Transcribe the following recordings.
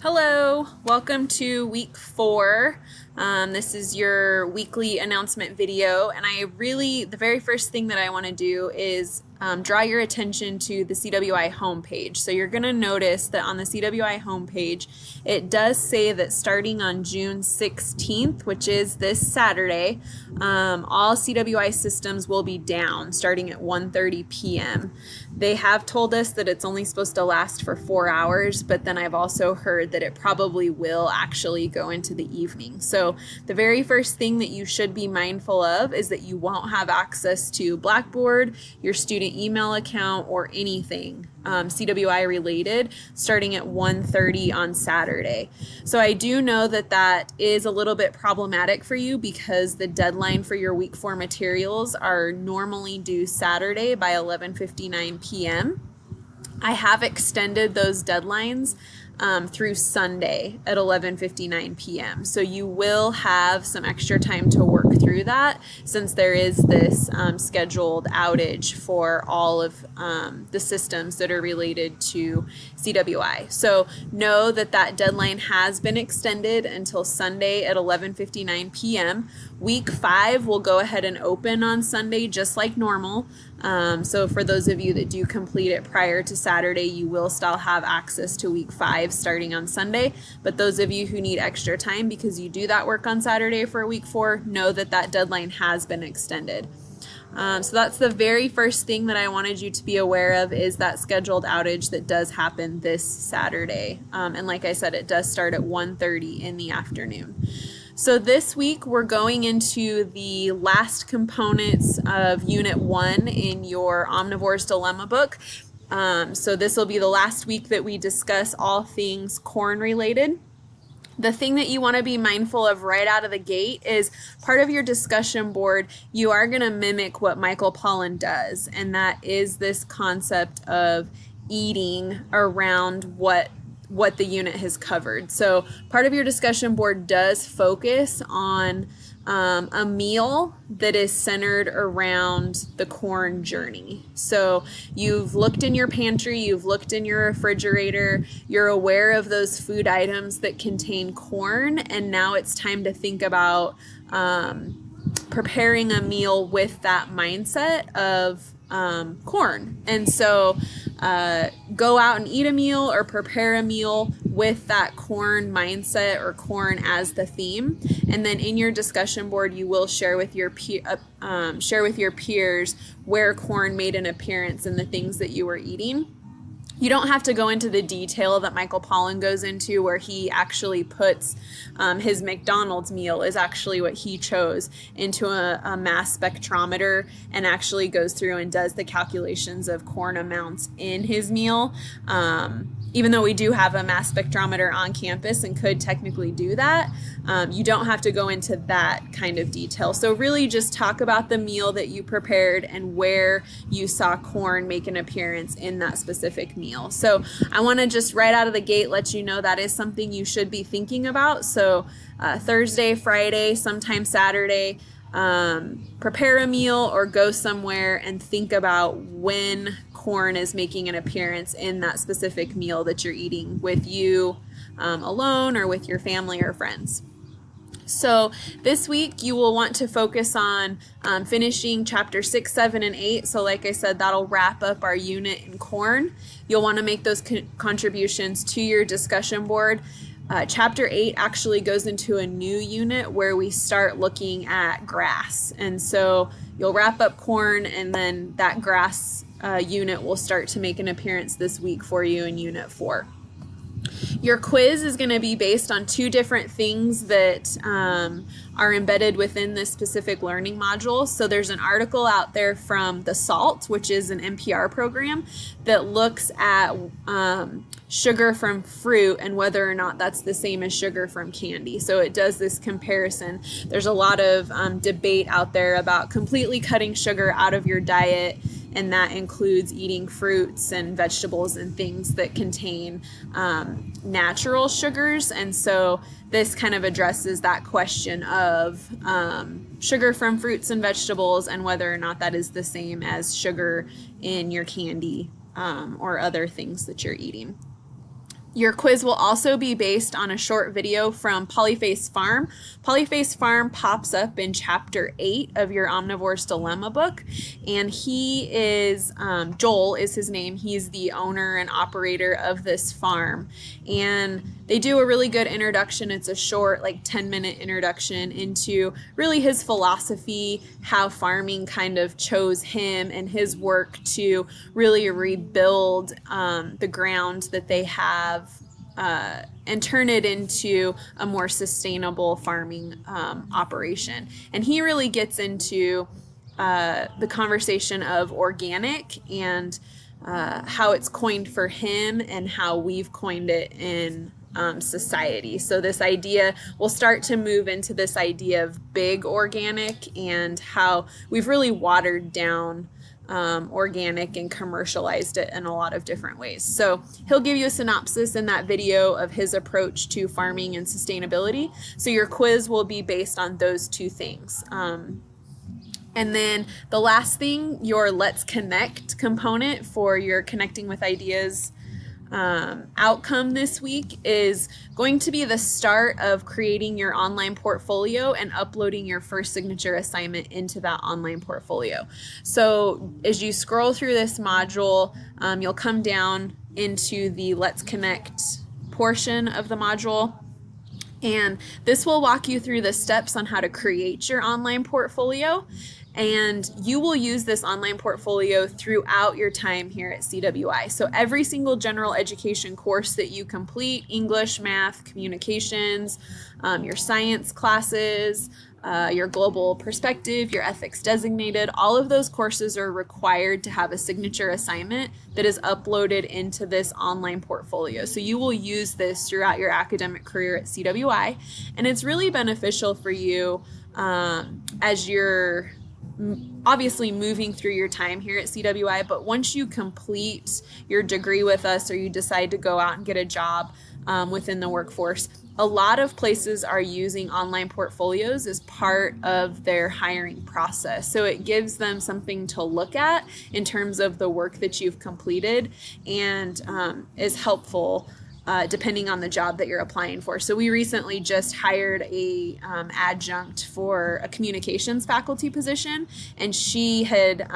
Hello, welcome to week 4. This is your weekly announcement video, and the very first thing that I want to do is draw your attention to the CWI homepage. So you're going to notice that on the CWI homepage, it does say that starting on June 16th, which is this Saturday, all CWI systems will be down starting at 1:30 p.m. They have told us that it's only supposed to last for 4 hours, but then I've also heard that it probably will actually go into the evening. So the very first thing that you should be mindful of is that you won't have access to Blackboard, your student email account, or anything CWI related starting at 1:30 on Saturday. So I do know that that is a little bit problematic for you because the deadline for your week 4 materials are normally due Saturday by 11:59 p.m. I have extended those deadlines through Sunday at 11:59 p.m. So you will have some extra time to work through that since there is this scheduled outage for all of the systems that are related to CWI. So know that that deadline has been extended until Sunday at 11:59 p.m. Week 5 will go ahead and open on Sunday just like normal. So for those of you that do complete it prior to Saturday, you will still have access to week 5 starting on Sunday. But those of you who need extra time because you do that work on Saturday for week 4, know that that deadline has been extended. So that's the very first thing that I wanted you to be aware of is that scheduled outage that does happen this Saturday. And like I said, it does start at 1:30 in the afternoon. So this week we're going into the last components of Unit 1 in your Omnivore's Dilemma book. So this will be the last week that we discuss all things corn related. The thing that you want to be mindful of right out of the gate is part of your discussion board, you are going to mimic what Michael Pollan does, and that is this concept of eating around what the unit has covered. So part of your discussion board does focus on a meal that is centered around the corn journey. So you've looked in your pantry, you've looked in your refrigerator, you're aware of those food items that contain corn, and now it's time to think about preparing a meal with that mindset of corn. And so go out and eat a meal or prepare a meal with that corn mindset or corn as the theme. And then in your discussion board, you will share with your peers where corn made an appearance in the things that you were eating. You don't have to go into the detail that Michael Pollan goes into where he actually puts his McDonald's meal is actually what he chose into a mass spectrometer and actually goes through and does the calculations of corn amounts in his meal. Even though we do have a mass spectrometer on campus and could technically do that, you don't have to go into that kind of detail. So really just talk about the meal that you prepared and where you saw corn make an appearance in that specific meal. So I want to just right out of the gate let you know that is something you should be thinking about. So Thursday, Friday, sometime Saturday, prepare a meal or go somewhere and think about when corn is making an appearance in that specific meal that you're eating with you alone or with your family or friends. So this week you will want to focus on finishing chapter 6, 7, and 8. So like I said, that'll wrap up our unit in corn. You'll want to make those contributions to your discussion board. Chapter 8 actually goes into a new unit where we start looking at grass. And so you'll wrap up corn and then that grass unit will start to make an appearance this week for you in Unit 4. Your quiz is going to be based on 2 different things that are embedded within this specific learning module. So there's an article out there from The SALT, which is an NPR program that looks at sugar from fruit and whether or not that's the same as sugar from candy. So it does this comparison. There's a lot of debate out there about completely cutting sugar out of your diet, and that includes eating fruits and vegetables and things that contain natural sugars. And so this kind of addresses that question of sugar from fruits and vegetables and whether or not that is the same as sugar in your candy or other things that you're eating. Your quiz will also be based on a short video from Polyface Farm. Polyface Farm pops up in chapter 8 of your Omnivore's Dilemma book, and he is, Joel is his name, he's the owner and operator of this farm, and they do a really good introduction. It's a short, like 10-minute introduction into really his philosophy, how farming kind of chose him and his work to really rebuild the ground that they have and turn it into a more sustainable farming operation. And he really gets into the conversation of organic and how it's coined for him and how we've coined it in society. So this idea will start to move into this idea of big organic and how we've really watered down organic and commercialized it in a lot of different ways. So he'll give you a synopsis in that video of his approach to farming and sustainability. So your quiz will be based on those two things. And then the last thing, your Let's Connect component for your Connecting with Ideas outcome this week is going to be the start of creating your online portfolio and uploading your first signature assignment into that online portfolio. So as you scroll through this module, you'll come down into the Let's Connect portion of the module. And this will walk you through the steps on how to create your online portfolio. And you will use this online portfolio throughout your time here at CWI. So every single general education course that you complete, English, math, communications, your science classes, your global perspective, your ethics designated, all of those courses are required to have a signature assignment that is uploaded into this online portfolio. So you will use this throughout your academic career at CWI. And it's really beneficial for you as you're obviously moving through your time here at CWI, but once you complete your degree with us or you decide to go out and get a job within the workforce, a lot of places are using online portfolios as part of their hiring process. So it gives them something to look at in terms of the work that you've completed and is helpful depending on the job that you're applying for. So we recently just hired a adjunct for a communications faculty position, and she had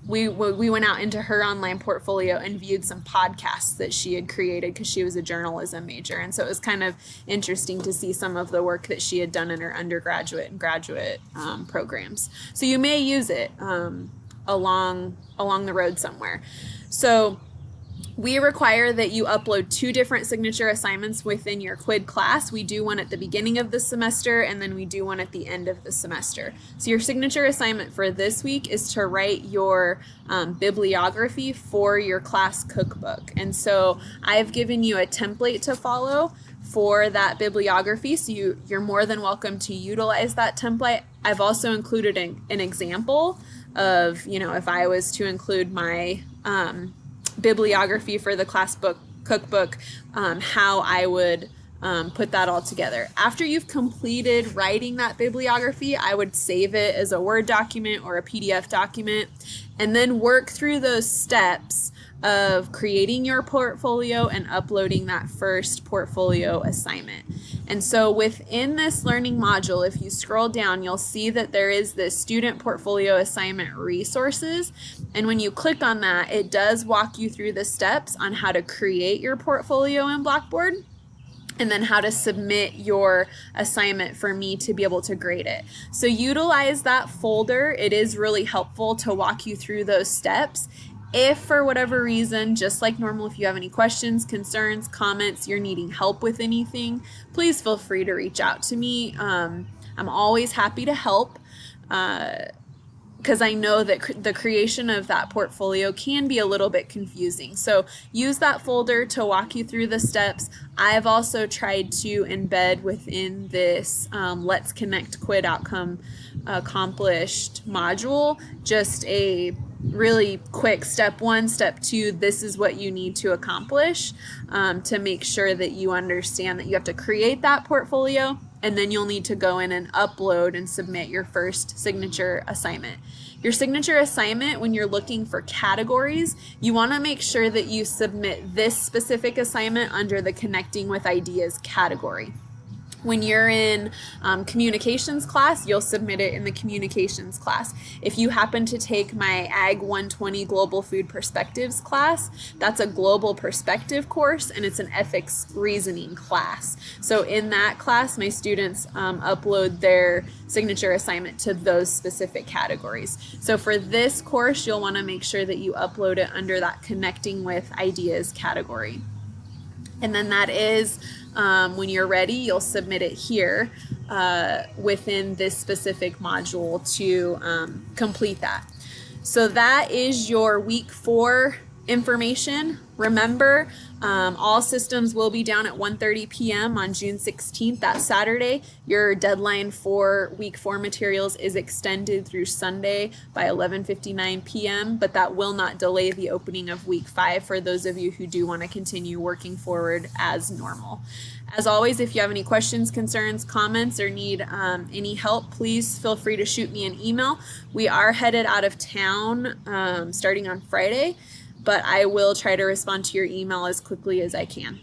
we went out into her online portfolio and viewed some podcasts that she had created because she was a journalism major, and so it was kind of interesting to see some of the work that she had done in her undergraduate and graduate programs. So you may use it along the road somewhere. So we require that you upload 2 different signature assignments within your QUID class. We do one at the beginning of the semester, and then we do one at the end of the semester. So your signature assignment for this week is to write your bibliography for your class cookbook. And so I've given you a template to follow for that bibliography, so you're more than welcome to utilize that template. I've also included an example of, if I was to include my bibliography for the class book cookbook, how I would put that all together. After you've completed writing that bibliography, I would save it as a Word document or a PDF document, and then work through those steps of creating your portfolio and uploading that first portfolio assignment. And so within this learning module, if you scroll down, you'll see that there is this student portfolio assignment resources. And when you click on that, it does walk you through the steps on how to create your portfolio in Blackboard, and then how to submit your assignment for me to be able to grade it. So utilize that folder. It is really helpful to walk you through those steps. If for whatever reason, just like normal, if you have any questions, concerns, comments, you're needing help with anything, please feel free to reach out to me. I'm always happy to help because I know that the creation of that portfolio can be a little bit confusing. So use that folder to walk you through the steps. I've also tried to embed within this Let's Connect QUID Outcome Accomplished module just a really quick step 1, step 2, this is what you need to accomplish to make sure that you understand that you have to create that portfolio, and then you'll need to go in and upload and submit your first signature assignment. Your signature assignment, when you're looking for categories, you want to make sure that you submit this specific assignment under the Connecting with Ideas category. When you're in communications class, you'll submit it in the communications class. If you happen to take my Ag 120 Global Food Perspectives class, that's a global perspective course, and it's an ethics reasoning class. So in that class, my students upload their signature assignment to those specific categories. So for this course, you'll want to make sure that you upload it under that Connecting with Ideas category. And then that is, when you're ready, you'll submit it here within this specific module to complete that. So that is your week 4 information. Remember, all systems will be down at 1:30 p.m. on June 16th, that Saturday. Your deadline for week 4 materials is extended through Sunday by 11:59 p.m., but that will not delay the opening of week 5 for those of you who do want to continue working forward as normal. As always, if you have any questions, concerns, comments, or need any help, please feel free to shoot me an email. We are headed out of town starting on Friday, but I will try to respond to your email as quickly as I can.